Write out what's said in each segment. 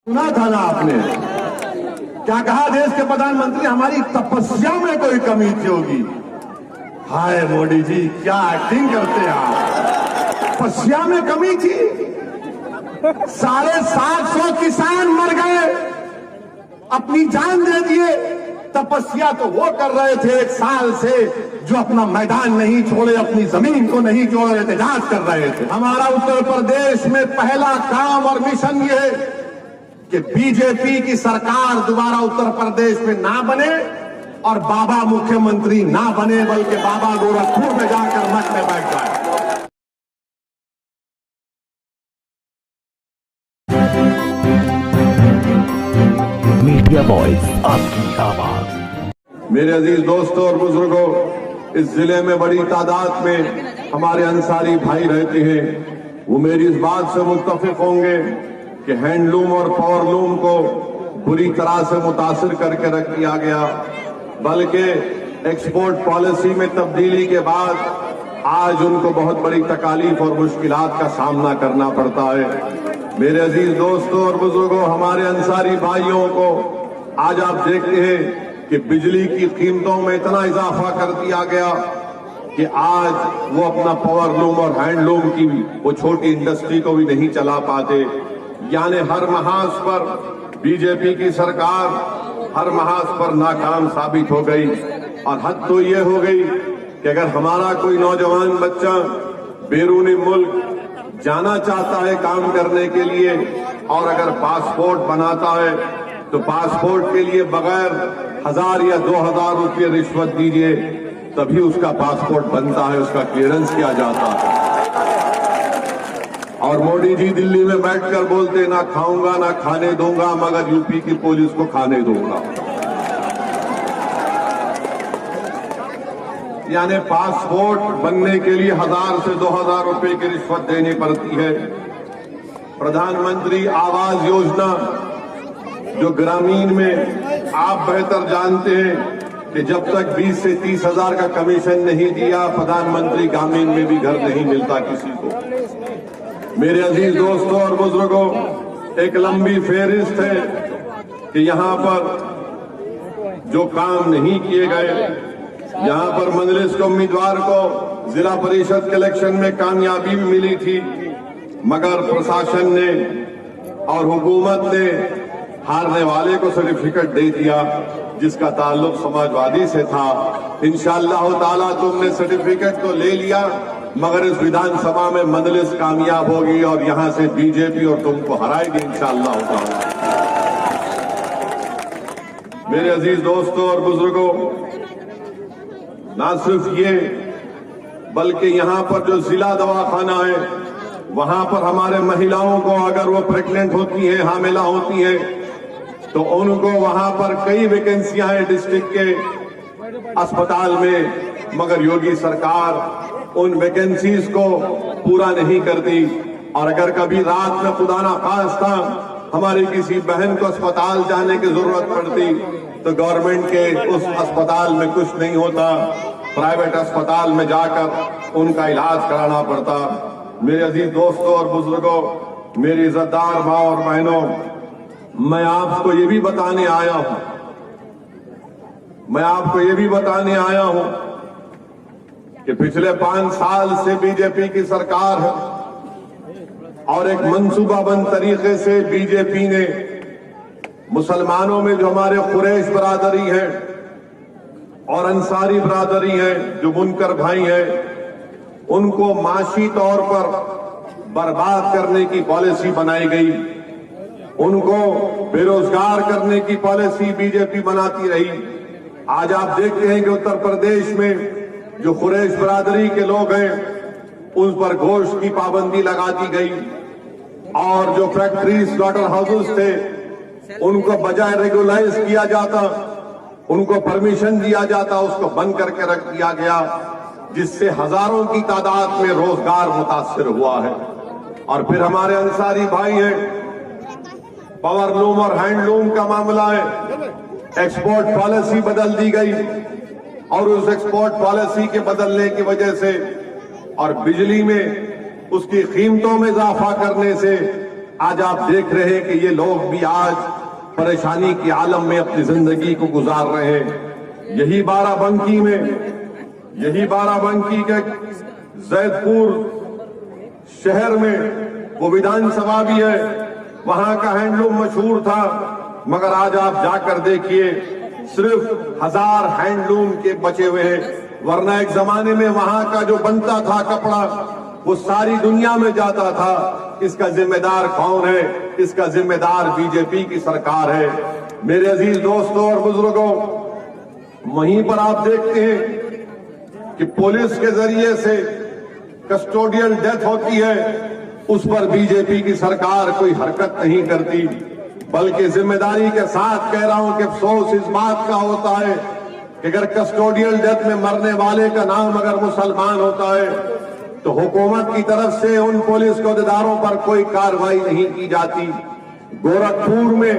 सुना था ना आपने क्या कहा देश के प्रधानमंत्री, हमारी तपस्या में कोई कमी थी होगी। हाय मोदी जी, क्या एक्टिंग करते हैं आप। तपस्या में कमी थी, 750 किसान मर गए, अपनी जान दे दिए। तपस्या तो वो कर रहे थे 1 साल से जो अपना मैदान नहीं छोड़े, अपनी जमीन को नहीं छोड़ रहे थे, जांच कर रहे थे। हमारा उत्तर प्रदेश में पहला काम और मिशन ये है कि बीजेपी की सरकार दोबारा उत्तर प्रदेश में ना बने और बाबा मुख्यमंत्री ना बने, बल्कि बाबा गोरखपुर में जाकर मठ में बैठ जाए। मीडिया वॉइस, आपकी आवाज। मेरे अजीज दोस्तों और बुजुर्गों, इस जिले में बड़ी तादाद में हमारे अंसारी भाई रहते हैं। वो मेरी इस बात से मुत्तफिक होंगे कि हैंडलूम और पावरलूम को बुरी तरह से मुतासिर करके रख दिया गया, बल्कि एक्सपोर्ट पॉलिसी में तब्दीली के बाद आज उनको बहुत बड़ी तकालीफ और मुश्किलात का सामना करना पड़ता है। मेरे अजीज दोस्तों और बुजुर्गों, हमारे अंसारी भाइयों को आज आप देखते हैं कि बिजली की कीमतों में इतना इजाफा कर दिया गया कि आज वो अपना पावरलूम और हैंडलूम की वो छोटी इंडस्ट्री को भी नहीं चला पाते। यानी हर महाज पर बीजेपी की सरकार हर महाज पर नाकाम साबित हो गई। और हद तो ये हो गई कि अगर हमारा कोई नौजवान बच्चा बैरूनी मुल्क जाना चाहता है काम करने के लिए और अगर पासपोर्ट बनाता है तो पासपोर्ट के लिए बगैर 1000 या 2000 रुपये रिश्वत दीजिए तभी उसका पासपोर्ट बनता है, उसका क्लियरेंस किया जाता है। और मोदी जी दिल्ली में बैठकर बोलते ना खाऊंगा ना खाने दूंगा, मगर यूपी की पुलिस को खाने दूंगा। यानी पासपोर्ट बनने के लिए 1000 से 2000 रुपए की रिश्वत देनी पड़ती है। प्रधानमंत्री आवास योजना जो ग्रामीण में आप बेहतर जानते हैं कि जब तक 20 से 30 हजार का कमीशन नहीं दिया, प्रधानमंत्री ग्रामीण में भी घर नहीं मिलता किसी को। मेरे अजीज दोस्तों और बुजुर्गों, एक लंबी फेहरिस्त है कि यहां पर जो काम नहीं किए गए। यहां पर मजलिस के उम्मीदवार को जिला परिषद के इलेक्शन में कामयाबी भी मिली थी, मगर प्रशासन ने और हुकूमत ने हारने वाले को सर्टिफिकेट दे दिया जिसका ताल्लुक समाजवादी से था। इंशाअल्लाह ताला तुमने सर्टिफिकेट तो ले लिया, मगर इस विधानसभा में मजलिस कामयाब होगी और यहां से बीजेपी और तुमको हराएगी इंशाअल्लाह ताला। मेरे अजीज दोस्तों और बुजुर्गों, ना सिर्फ ये बल्कि यहां पर जो जिला दवाखाना है वहां पर हमारे महिलाओं को अगर वो प्रेग्नेंट होती हैं, हामिला होती हैं, तो उनको वहां पर कई वैकेंसियां हैं डिस्ट्रिक्ट के अस्पताल में, मगर योगी सरकार उन वैकेंसीज को पूरा नहीं करती। और अगर कभी रात में खुदा ना खास्ता हमारी किसी बहन को अस्पताल जाने की जरूरत पड़ती तो गवर्नमेंट के उस अस्पताल में कुछ नहीं होता, प्राइवेट अस्पताल में जाकर उनका इलाज कराना पड़ता। मेरे अजीज दोस्तों और बुजुर्गों, मेरी इज्जतदार माँ और बहनों, मैं आपको ये भी बताने आया हूं कि पिछले 5 साल से बीजेपी की सरकार है और एक मंसूबाबंद तरीके से बीजेपी ने मुसलमानों में जो हमारे कुरैश बरादरी है और अंसारी बरादरी है, जो बुनकर भाई हैं, उनको माशी तौर पर बर्बाद करने की पॉलिसी बनाई गई। उनको बेरोजगार करने की पॉलिसी बीजेपी बनाती रही। आज आप देखते हैं कि उत्तर प्रदेश में जो कुरैश बरादरी के लोग हैं उन पर गोश्त की पाबंदी लगा दी गई और जो फैक्ट्री स्लॉटर हाउसेस थे उनको बजाय रेगुलाइज किया जाता, उनको परमिशन दिया जाता, उसको बंद करके रख दिया गया, जिससे हजारों की तादाद में रोजगार मुतासिर हुआ है। और फिर हमारे अंसारी भाई हैं, पावरलूम और हैंडलूम का मामला है, एक्सपोर्ट पॉलिसी बदल दी गई और उस एक्सपोर्ट पॉलिसी के बदलने की वजह से और बिजली में उसकी कीमतों में इजाफा करने से आज आप देख रहे हैं कि ये लोग भी आज परेशानी के आलम में अपनी जिंदगी को गुजार रहे हैं। यही बाराबंकी के जैदपुर शहर में वो विधानसभा भी है, वहां का हैंडलूम मशहूर था, मगर आज आप जाकर देखिए सिर्फ 1000 हैंडलूम के बचे हुए हैं, वरना एक जमाने में वहां का जो बनता था कपड़ा वो सारी दुनिया में जाता था। इसका जिम्मेदार कौन है? इसका जिम्मेदार बीजेपी की सरकार है। मेरे अजीज दोस्तों और बुजुर्गों, वहीं पर आप देखते हैं कि पुलिस के जरिए से कस्टोडियल डेथ होती है, उस पर बीजेपी की सरकार कोई हरकत नहीं करती, बल्कि जिम्मेदारी के साथ कह रहा हूं कि अफसोस इस बात का होता है कि अगर कस्टोडियल डेथ में मरने वाले का नाम अगर मुसलमान होता है तो हुकूमत की तरफ से उन पुलिस अहदेदारों पर कोई कार्रवाई नहीं की जाती। गोरखपुर में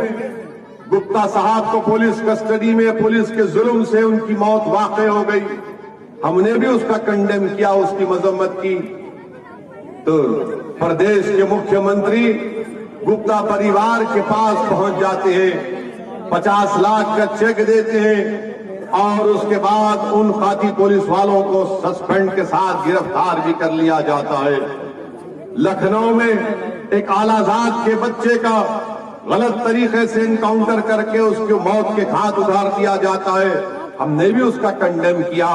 गुप्ता साहब को पुलिस कस्टडी में पुलिस के जुल्म से उनकी मौत वाक़ई हो गई, हमने भी उसका कंडेम किया, उसकी मजम्मत की। तो प्रदेश के मुख्यमंत्री गुप्ता परिवार के पास पहुंच जाते हैं, 50 लाख का चेक देते हैं और उसके बाद उन खाती पुलिस वालों को सस्पेंड के साथ गिरफ्तार भी कर लिया जाता है। लखनऊ में एक आलाजाद के बच्चे का गलत तरीके से इनकाउंटर करके उसकी मौत के घाट उतार दिया जाता है, हमने भी उसका कंडेम किया,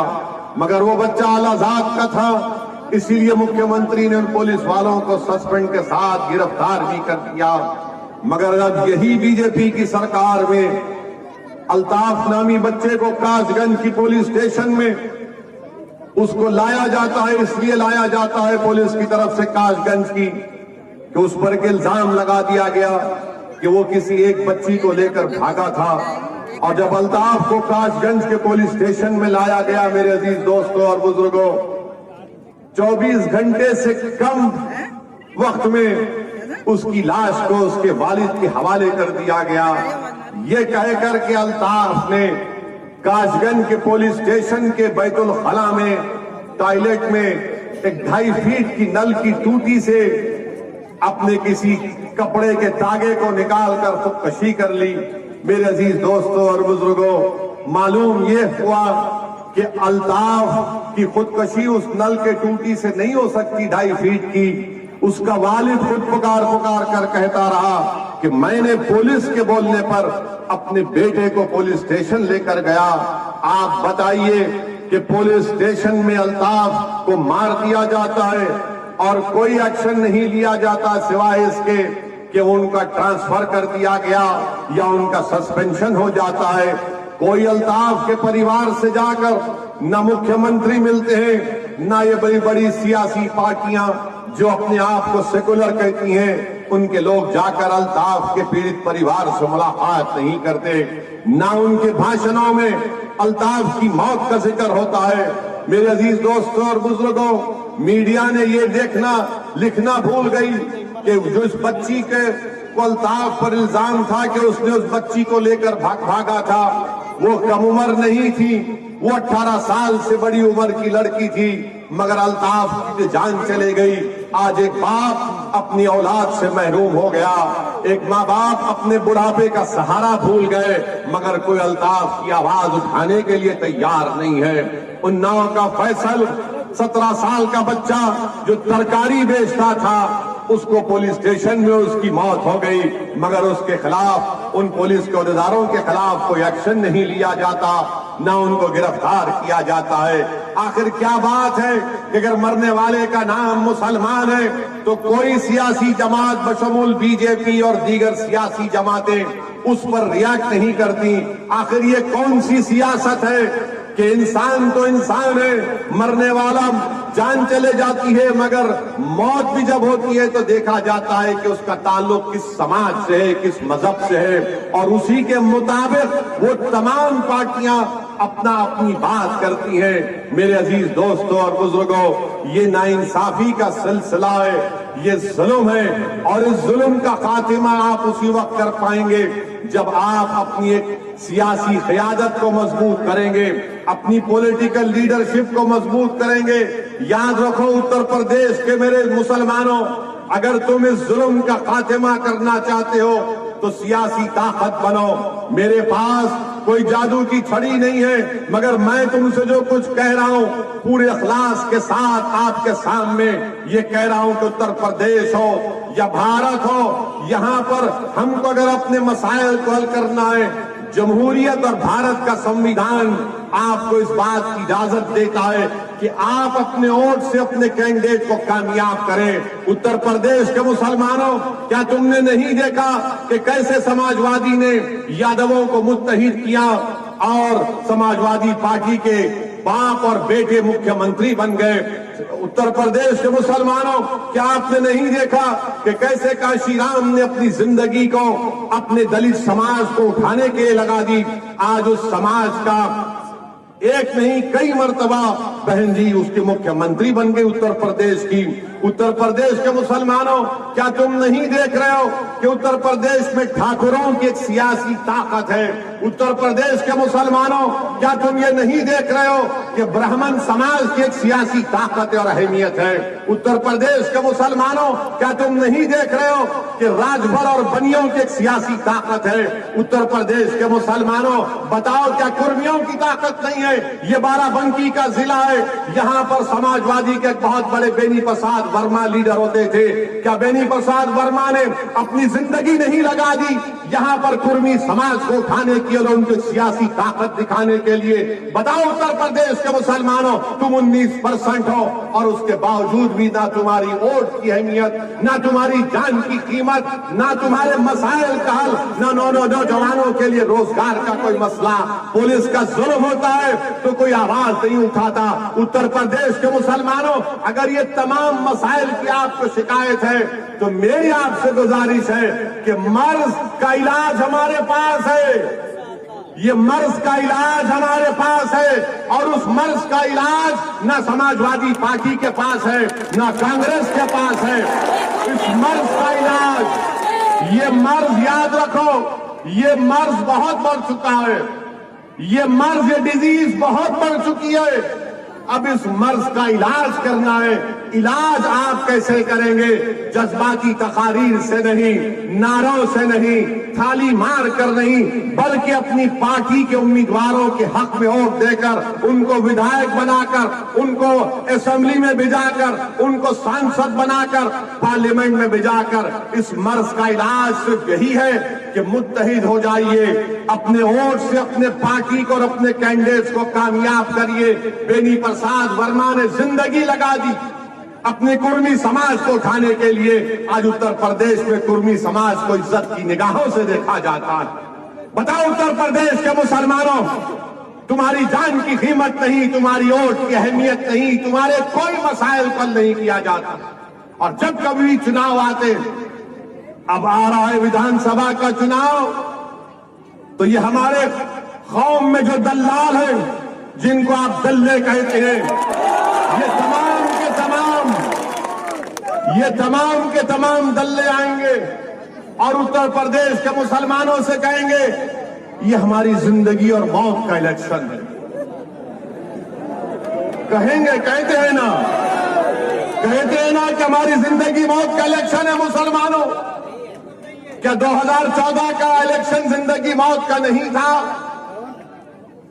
मगर वो बच्चा आलाजाद का था, इसीलिए मुख्यमंत्री ने उन पुलिस वालों को सस्पेंड के साथ गिरफ्तार भी कर दिया। मगर अब यही बीजेपी की सरकार में अल्ताफ नामी बच्चे को कासगंज की पुलिस स्टेशन में उसको लाया जाता है, इसलिए लाया जाता है पुलिस की तरफ से कासगंज की कि उस पर एक इल्जाम लगा दिया गया कि वो किसी एक बच्ची को लेकर भागा था। और जब अल्ताफ को कासगंज के पुलिस स्टेशन में लाया गया, मेरे अजीज दोस्तों और बुजुर्गों, 24 घंटे से कम वक्त में उसकी लाश को उसके वालिद के हवाले कर दिया गया। ये कहकर के अल्ताफ ने कासगंज के पुलिस स्टेशन के बैतुल खला में टॉयलेट में एक 2.5 फीट की नल की टूटी से अपने किसी कपड़े के तागे को निकालकर खुदकशी कर ली। मेरे अजीज दोस्तों और बुजुर्गों, मालूम ये हुआ कि अल्ताफ की खुदकशी उस नल के टूटी से नहीं हो सकती 2.5 फीट की। उसका वालिद खुद पुकार कर कहता रहा कि मैंने पुलिस के बोलने पर अपने बेटे को पुलिस स्टेशन लेकर गया। आप बताइए कि पुलिस स्टेशन में अल्ताफ को मार दिया जाता है और कोई एक्शन नहीं लिया जाता सिवाय इसके कि उनका ट्रांसफर कर दिया गया या उनका सस्पेंशन हो जाता है। कोई अल्ताफ के परिवार से जाकर न मुख्यमंत्री मिलते हैं, न ये बड़ी बड़ी सियासी पार्टियां जो अपने आप को सेकुलर कहती हैं, उनके लोग जाकर अल्ताफ के पीड़ित परिवार से मुलाकात नहीं करते, ना उनके भाषणों में अल्ताफ की मौत का जिक्र होता है। मेरे अजीज दोस्तों और बुजुर्गों, मीडिया ने ये देखना लिखना भूल गई कि जो इस बच्ची के को अल्ताफ पर इल्जाम था कि उसने उस बच्ची को लेकर भागा था, वो कम उम्र नहीं थी, वो 18 साल से बड़ी उम्र की लड़की थी, मगर अल्ताफ की जान चले गई। आज एक बाप अपनी औलाद से महरूम हो गया, एक माँ बाप अपने बुढ़ापे का सहारा भूल गए, मगर कोई अल्ताफ की आवाज उठाने के लिए तैयार नहीं है। उन्नाव का फैसल 17 साल का बच्चा जो तरकारी बेचता था, उसको पुलिस स्टेशन में उसकी मौत हो गई, मगर उसके खिलाफ उन पुलिस के अहदेदारों के खिलाफ कोई एक्शन नहीं लिया जाता, ना उनको गिरफ्तार किया जाता है। आखिर क्या बात है कि अगर मरने वाले का नाम मुसलमान है तो कोई सियासी जमात बशमूल बीजेपी और दीगर सियासी जमातें उस पर रिएक्ट नहीं करती? आखिर ये कौन सी सियासत है कि इंसान तो इंसान है, मरने वाला जान चले जाती है, मगर मौत भी जब होती है तो देखा जाता है कि उसका ताल्लुक किस समाज से है, किस मजहब से है, और उसी के मुताबिक वो तमाम पार्टियां अपनी बात करती हैं। मेरे अजीज दोस्तों और बुजुर्गों, ये नाइंसाफी का सिलसिला है, ये जुल्म है, और इस जुल्म का खात्मा आप उसी वक्त कर पाएंगे जब आप अपनी एक सियासी क़यादत को मजबूत करेंगे, अपनी पॉलिटिकल लीडरशिप को मजबूत करेंगे। याद रखो उत्तर प्रदेश के मेरे मुसलमानों, अगर तुम इस जुल्म का खात्मा करना चाहते हो तो सियासी ताकत बनो। मेरे पास कोई जादू की छड़ी नहीं है, मगर मैं तुमसे जो कुछ कह रहा हूं पूरे इखलास के साथ आपके सामने ये कह रहा हूं कि उत्तर प्रदेश हो या भारत हो, यहां पर हमको अगर अपने मसाइल को हल करना है, जमहूरियत और भारत का संविधान आपको इस बात की इजाजत देता है कि आप अपने वोट से अपने कैंडिडेट को कामयाब करें। उत्तर प्रदेश के मुसलमानों, क्या तुमने नहीं देखा कि कैसे समाजवादी ने यादवों को मुत्तहिद किया और समाजवादी पार्टी के बाप और बेटे मुख्यमंत्री बन गए? उत्तर प्रदेश के मुसलमानों, क्या आपने नहीं देखा कि कैसे काशीराम ने अपनी जिंदगी को अपने दलित समाज को उठाने के लिए लगा दी? आज उस समाज का एक नहीं कई मर्तबा बहन जी उसके मुख्यमंत्री बन गई उत्तर प्रदेश की। उत्तर प्रदेश के मुसलमानों, क्या तुम नहीं देख रहे हो कि उत्तर प्रदेश में ठाकुरों की एक सियासी ताकत है? उत्तर प्रदेश के मुसलमानों, क्या तुम ये नहीं देख रहे हो कि ब्राह्मण समाज की एक सियासी ताकत और अहमियत है? उत्तर प्रदेश के मुसलमानों, क्या तुम नहीं देख रहे हो कि राजभर और बनियों की एक सियासी ताकत है? उत्तर प्रदेश के मुसलमानों, बताओ क्या कुर्मियों की ताकत नहीं है? ये बाराबंकी का जिला है, यहाँ पर समाजवादी के एक बहुत बड़े बेनी प्रसाद वर्मा लीडर होते थे। क्या बेनी प्रसाद वर्मा ने अपनी जिंदगी नहीं लगा दी यहाँ पर कुर्मी समाज को उठाने की और उनकी सियासी ताकत दिखाने के लिए? बताओ उत्तर प्रदेश के मुसलमानों, तुम 19% हो और उसके बावजूद भी ना तुम्हारी वोट की अहमियत, ना तुम्हारी जान की कीमत, ना तुम्हारे मसाइल का हल, ना नौजवानों के लिए रोजगार का कोई मसला। पुलिस का जुल्म होता है तो कोई आवाज नहीं उठाता। उत्तर प्रदेश के मुसलमानों, अगर ये तमाम मसाइल की आपको शिकायत है तो मेरी आपसे गुजारिश है कि मर्ज का इलाज हमारे पास है। ये मर्ज का इलाज हमारे पास है और उस मर्ज का इलाज ना समाजवादी पार्टी के पास है, ना कांग्रेस के पास है। इस मर्ज का इलाज, ये मर्ज याद रखो, ये मर्ज बहुत बढ़ चुका है, ये मर्ज, ये डिजीज बहुत बढ़ चुकी है। अब इस मर्ज का इलाज करना है। इलाज आप कैसे करेंगे? जज्बाती तकारीर से नहीं, नारों से नहीं, थाली मार कर नहीं, बल्कि अपनी पार्टी के उम्मीदवारों के हक में वोट देकर, उनको विधायक बनाकर, उनको असेंबली में भिजाकर, उनको सांसद बनाकर, पार्लियामेंट में भिजाकर, इस मर्ज का इलाज सिर्फ यही है कि मुत्तहिद हो जाइए, अपने वोट से अपने पार्टी को और अपने कैंडिडेट्स को कामयाब करिए। बेनी प्रसाद वर्मा ने जिंदगी लगा दी अपने कुर्मी समाज को उठाने के लिए। आज उत्तर प्रदेश में कुर्मी समाज को इज्जत की निगाहों से देखा जाता है। बताओ उत्तर प्रदेश के मुसलमानों, तुम्हारी जान की कीमत नहीं, तुम्हारी वोट की अहमियत नहीं, तुम्हारे कोई मसाइल पर नहीं किया जाता। और जब कभी चुनाव आते, अब आ रहा है विधानसभा का चुनाव, तो ये हमारे कौम में जो दल्लाल हैं, जिनको आप दल्ले कहते हैं, ये तमाम के तमाम दल्ले आएंगे और उत्तर प्रदेश के मुसलमानों से कहेंगे ये हमारी जिंदगी और मौत का इलेक्शन है। कहेंगे, कहते हैं ना कि हमारी जिंदगी मौत का इलेक्शन है। मुसलमानों, क्या 2014 का इलेक्शन जिंदगी मौत का नहीं था?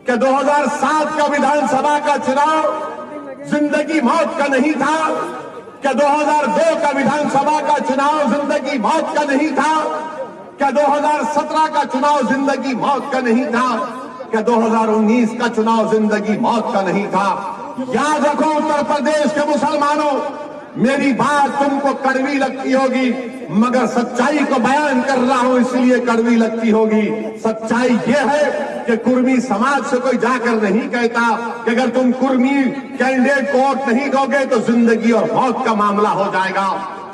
क्या 2007 का विधानसभा का चुनाव जिंदगी मौत का नहीं था? क्या 2002 का विधानसभा का चुनाव जिंदगी मौत का नहीं था? क्या 2017 का चुनाव जिंदगी मौत का नहीं था? क्या 2019 का चुनाव जिंदगी मौत का नहीं था? याद रखो उत्तर प्रदेश के मुसलमानों, मेरी बात तुमको कड़वी लगती होगी, मगर सच्चाई को बयान कर रहा हूं इसलिए कड़वी लगती होगी। सच्चाई यह है कि कुर्मी समाज से कोई जाकर नहीं कहता कि अगर तुम कुर्मी कैंडिडेट को वोट नहीं दोगे तो जिंदगी और मौत का मामला हो जाएगा।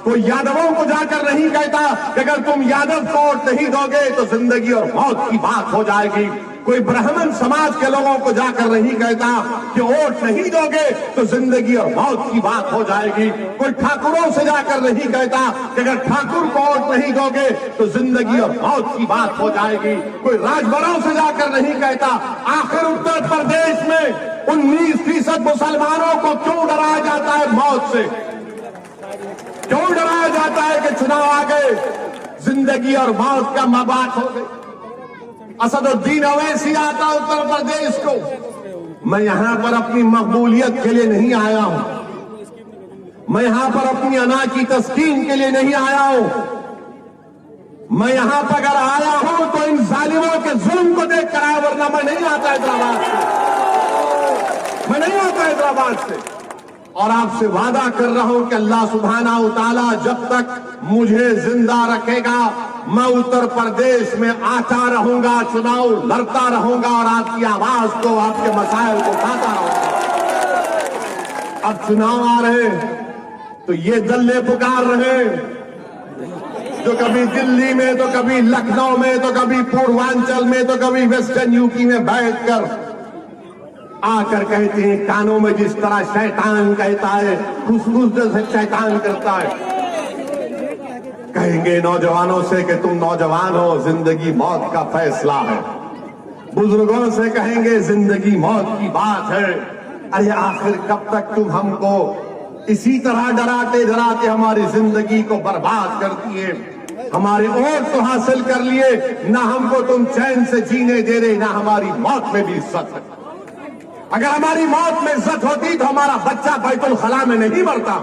कोई यादवों को जाकर नहीं कहता कि अगर तुम यादव को वोट नहीं दोगे तो जिंदगी और मौत की बात हो जाएगी। कोई ब्राह्मण समाज के लोगों को जाकर नहीं कहता कि वोट नहीं दोगे तो जिंदगी और मौत की बात हो जाएगी। कोई ठाकुरों से जाकर नहीं कहता कि अगर ठाकुर को वोट नहीं दोगे तो जिंदगी और मौत की बात हो जाएगी। कोई राजभरों से जाकर नहीं कहता। आखिर उत्तर प्रदेश में 19% मुसलमानों को क्यों डराया जाता है मौत से? क्यों डराया जाता है कि चुनाव आ गए, जिंदगी और मौत का मबात हो गई। असदुद्दीन ओवैसी आता उत्तर प्रदेश को, मैं यहां पर अपनी मकबूलियत के लिए नहीं आया हूं, मैं यहां पर अपनी अना की तस्कीन के लिए नहीं आया हूं, मैं यहां पर अगर आया हूं तो इन जालिमों के जुल्म को देख कर आया, वरना मैं नहीं आता हैदराबाद से, मैं नहीं आता हैदराबाद से। और आपसे वादा कर रहा हूं कि अल्लाह सुब्हाना व तआला जब तक मुझे जिंदा रखेगा, मैं उत्तर प्रदेश में आता रहूंगा, चुनाव लड़ता रहूंगा और आपकी आवाज को, आपके मसाइल को उठाता रहूंगा। अब चुनाव आ रहे तो ये दल्ले पुकार रहे जो कभी दिल्ली में, तो कभी लखनऊ में, तो कभी पूर्वांचल में, तो कभी वेस्टर्न यूपी में बैठकर आकर कहते हैं, कानों में जिस तरह शैतान कहता है, खुशबुश जैसे शैतान करता है। कहेंगे नौजवानों से कि तुम नौजवान हो, जिंदगी मौत का फैसला है। बुजुर्गों से कहेंगे जिंदगी मौत की बात है। अरे आखिर कब तक तुम हमको इसी तरह डराते डराते हमारी जिंदगी को बर्बाद कर दिए, हमारे वोट तो हासिल कर लिए, ना हमको तुम चैन से जीने दे रहे, ना हमारी मौत में भी इज्जत है। अगर हमारी मौत में इज्जत होती तो हमारा बच्चा बैतुल खला में नहीं मरता।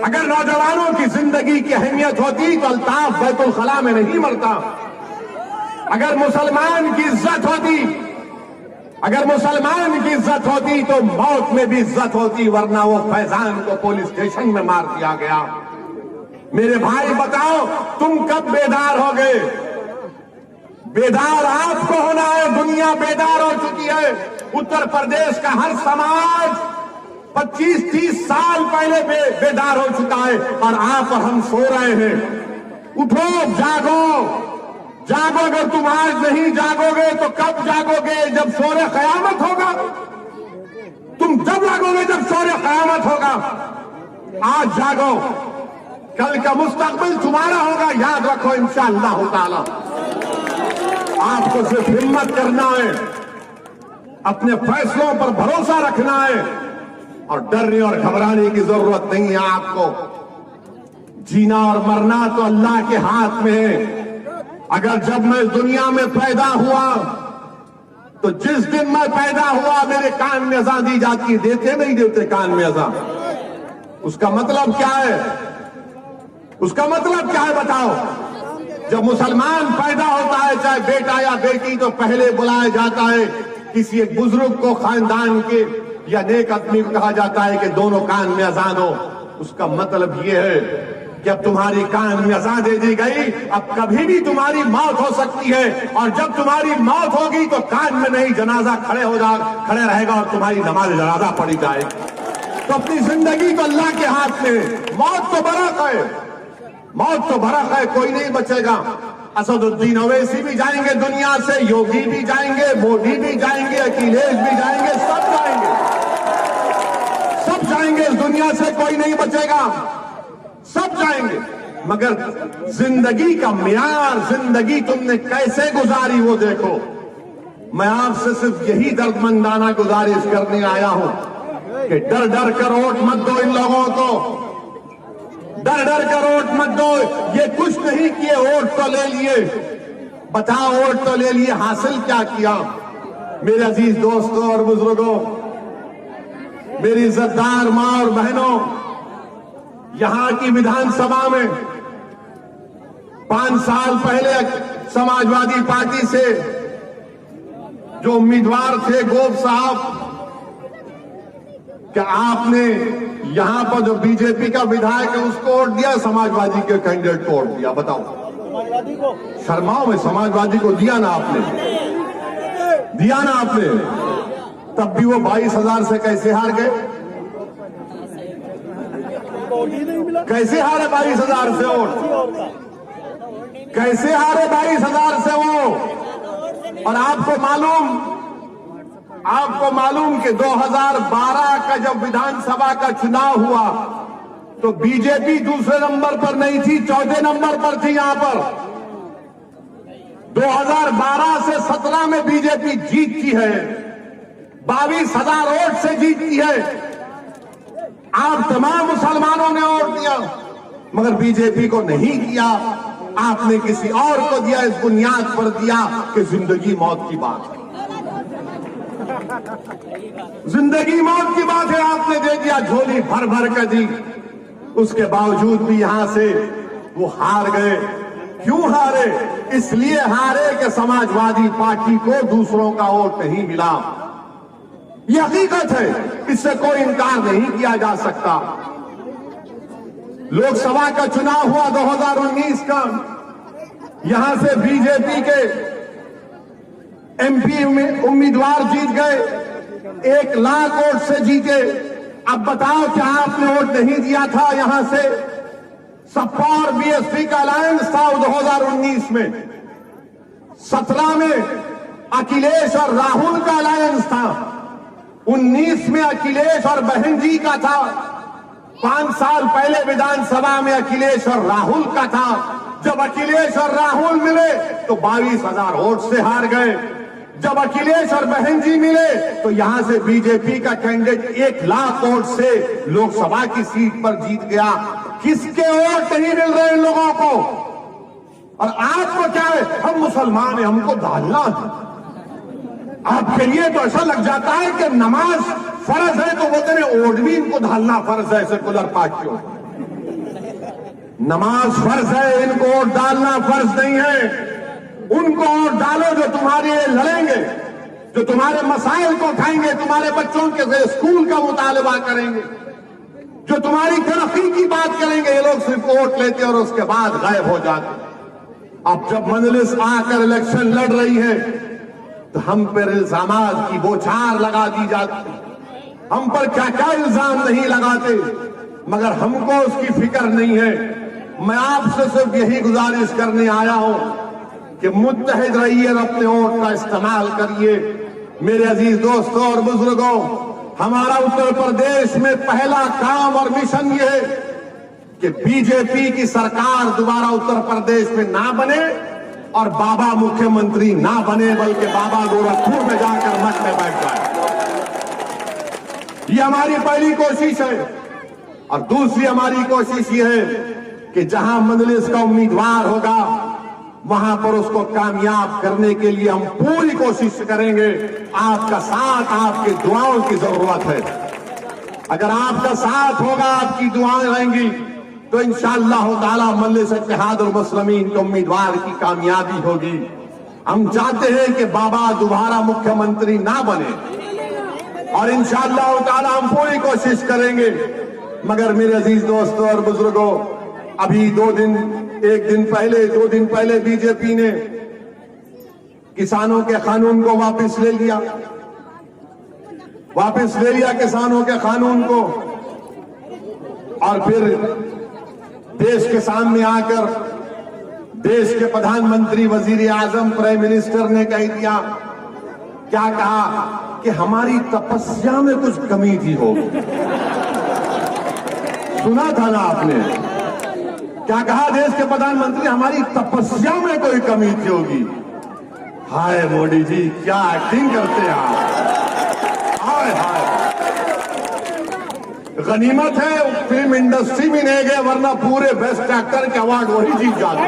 अगर नौजवानों की जिंदगी की अहमियत होती तो अल्ताफ बैतुल खला में नहीं मरता। अगर मुसलमान की इज्जत होती, अगर मुसलमान की इज्जत होती तो मौत में भी इज्जत होती, वरना वो फैजान को पुलिस स्टेशन में मार दिया गया। मेरे भाई बताओ, तुम कब बेदार हो गए? बेदार आपको होना है, दुनिया बेदार हो चुकी है। उत्तर प्रदेश का हर समाज 25-30 साल पहले बेदार हो चुका है और आप और हम सो रहे हैं। उठो, जागो, जागो। अगर तुम आज नहीं जागोगे तो कब जागोगे? जब शोरे क़यामत होगा। तुम जब जागोगे जब शोरे क़यामत होगा। आज जागो, कल का मुस्तकबिल तुम्हारा होगा, याद रखो इंशाअल्लाह ताला। आपको सिर्फ हिम्मत करना है, अपने फैसलों पर भरोसा रखना है और डरने और घबराने की जरूरत नहीं है आपको। जीना और मरना तो अल्लाह के हाथ में है। अगर जब मैं दुनिया में पैदा हुआ तो जिस दिन मैं पैदा हुआ मेरे कान में अज़ान दी जाती, देते नहीं देते कान में अज़ान? उसका मतलब क्या है? उसका मतलब क्या है बताओ? जब मुसलमान पैदा होता है, चाहे बेटा या बेटी, तो पहले बुलाया जाता है किसी एक बुजुर्ग को, खानदान के या नेक आदमी को कहा जाता है कि दोनों कान में अजान हो। उसका मतलब यह है कि अब तुम्हारी कान में अजान दे दी गई, अब कभी भी तुम्हारी मौत हो सकती है और जब तुम्हारी मौत होगी तो कान में नहीं, जनाजा खड़े रहेगा और तुम्हारी नमाज जनाजा पढ़ी जाएगी। तो अपनी जिंदगी तो अल्लाह के हाथ में है। मौत तो बरक है, मौत तो बरक है, कोई नहीं बचेगा। असदुद्दीन ओवैसी भी जाएंगे दुनिया से, योगी भी जाएंगे, मोदी भी जाएंगे, अखिलेश भी जाएंगे, सब जाएंगे, सब जाएंगे। इस दुनिया से कोई नहीं बचेगा, सब जाएंगे। मगर जिंदगी का मियार, जिंदगी तुमने कैसे गुजारी वो देखो। मैं आपसे सिर्फ यही दर्दमंदाना गुजारिश करने आया हूं कि डर डर कर वोट मत दो इन लोगों को, डर डर कर वोट मत दो। ये कुछ नहीं किए, वोट तो ले लिए। बताओ, वोट तो ले लिए, हासिल क्या किया? मेरे अजीज दोस्तों और बुजुर्गों, मेरी इज्जतदार मां और बहनों, यहां की विधानसभा में 5 साल पहले समाजवादी पार्टी से जो उम्मीदवार थे गोप साहब, क्या आपने यहां पर जो बीजेपी का विधायक है उसको वोट दिया, समाजवादी के कैंडिडेट को वोट दिया? बताओ, समाजवादी को शर्माओ में, समाजवादी को दिया ना आपने, दिया ना आपने। तब भी वो 22,000 से कैसे हार गए? कैसे हारे 22,000 से वोट? कैसे हारे 22,000 से वो? और आपको मालूम कि 2012 का जब विधानसभा का चुनाव हुआ तो बीजेपी दूसरे नंबर पर नहीं थी, चौथे नंबर पर थी। यहां पर 2012 से 17 में बीजेपी जीतती है, 22,000 वोट से जीतती है। आप तमाम मुसलमानों ने वोट दिया, मगर बीजेपी को नहीं दिया। आपने किसी और को दिया, इस बुनियाद पर दिया कि जिंदगी मौत की बात है। जिंदगी मौत की बात है, आपने दे दिया, झोली भर भर कर दी। उसके बावजूद भी यहां से वो हार गए। क्यों हारे? इसलिए हारे कि समाजवादी पार्टी को दूसरों का वोट नहीं मिला। ये हकीकत है, इससे कोई इनकार नहीं किया जा सकता। लोकसभा का चुनाव हुआ 2019 का, यहां से बीजेपी के एमपी उम्मीदवार जीत गए, 1 लाख वोट से जीते। अब बताओ क्या आपने वोट नहीं दिया था? यहां से सपा और बीएसपी का अलायंस था 2019 में। 17 में अखिलेश और राहुल का अलायंस था। 19 में अखिलेश और बहन जी का था। 5 साल पहले विधानसभा में अखिलेश और राहुल का था। जब अखिलेश और राहुल मिले तो 22,000 वोट से हार गए। जब अखिलेश और बहन जी मिले तो यहां से बीजेपी का कैंडिडेट 1 लाख वोट से लोकसभा की सीट पर जीत गया। किसके वोट नहीं मिल रहे इन लोगों को? और आपको क्या है, हम मुसलमान हैं, हमको डालना है। आपके लिए तो ऐसा लग जाता है कि नमाज फर्ज है, तो बोलते हैं वोट भी इनको डालना फर्ज है। सेकुलर पार्टियों, नमाज फर्ज है, इनको वोट डालना फर्ज नहीं है। उनको वोट डालो जो तुम्हारे लिए लड़ेंगे, जो तुम्हारे मसाइल को उठाएंगे, तुम्हारे बच्चों के स्कूल का मुतालबा करेंगे, जो तुम्हारी तरक्की की बात करेंगे। ये लोग सिर्फ वोट लेते और उसके बाद गायब हो जाते। अब जब मजलिस आकर इलेक्शन लड़ रही है तो हम पर इल्जामात की बौछार लगा दी जाती। हम पर क्या क्या इल्जाम नहीं लगाते, मगर हमको उसकी फिक्र नहीं है। मैं आपसे सिर्फ यही गुजारिश करने आया हूं कि मुत्तहिद रहिए और अपने वोट का इस्तेमाल करिए। मेरे अजीज दोस्तों और बुजुर्गों, हमारा उत्तर प्रदेश में पहला काम और मिशन ये है कि बीजेपी की सरकार दोबारा उत्तर प्रदेश में ना बने और बाबा मुख्यमंत्री ना बने, बल्कि बाबा गोरखपुर में जाकर मठ में बैठ जाए। ये हमारी पहली कोशिश है। और दूसरी हमारी कोशिश ये है कि जहां मजलिस का उम्मीदवार होगा वहां पर उसको कामयाब करने के लिए हम पूरी कोशिश करेंगे। आपका साथ, आपकी दुआओं की जरूरत है। अगर आपका साथ होगा, आपकी दुआएं रहेंगी, तो इंशाअल्लाह ताला मजलिस इत्तेहादुल मुस्लिमीन के उम्मीदवार की कामयाबी होगी। हम चाहते हैं कि बाबा दोबारा मुख्यमंत्री ना बने और इंशाअल्लाह ताला हम पूरी कोशिश करेंगे। मगर मेरे अजीज दोस्तों और बुजुर्गों, अभी 2 दिन पहले बीजेपी ने किसानों के कानून को वापस ले लिया किसानों के कानून को। और फिर देश के सामने आकर देश के प्रधानमंत्री, वजीर आजम, प्राइम मिनिस्टर ने कह दिया, क्या कहा कि हमारी तपस्या में कुछ कमी थी होगी। सुना था ना आपने? क्या कहा देश के प्रधानमंत्री? हमारी तपस्या में कोई कमी थी होगी। हाय मोदी जी, क्या एक्टिंग करते हैं आप। हाय हाय, गनीमत है फिल्म इंडस्ट्री भी नहीं गए, वरना पूरे बेस्ट एक्टर के अवार्ड वही जीत जाते।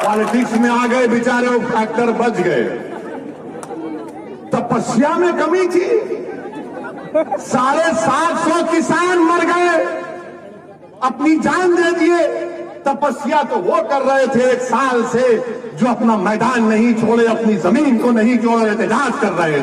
पॉलिटिक्स में आ गए बेचारे, वो एक्टर बच गए। तपस्या में कमी थी। 750 किसान मर गए, अपनी जान दे दिए। तपस्या तो वो कर रहे थे 1 साल से जो अपना मैदान नहीं छोड़े, अपनी जमीन को नहीं छोड़ रहे थे, जांच कर रहे थे।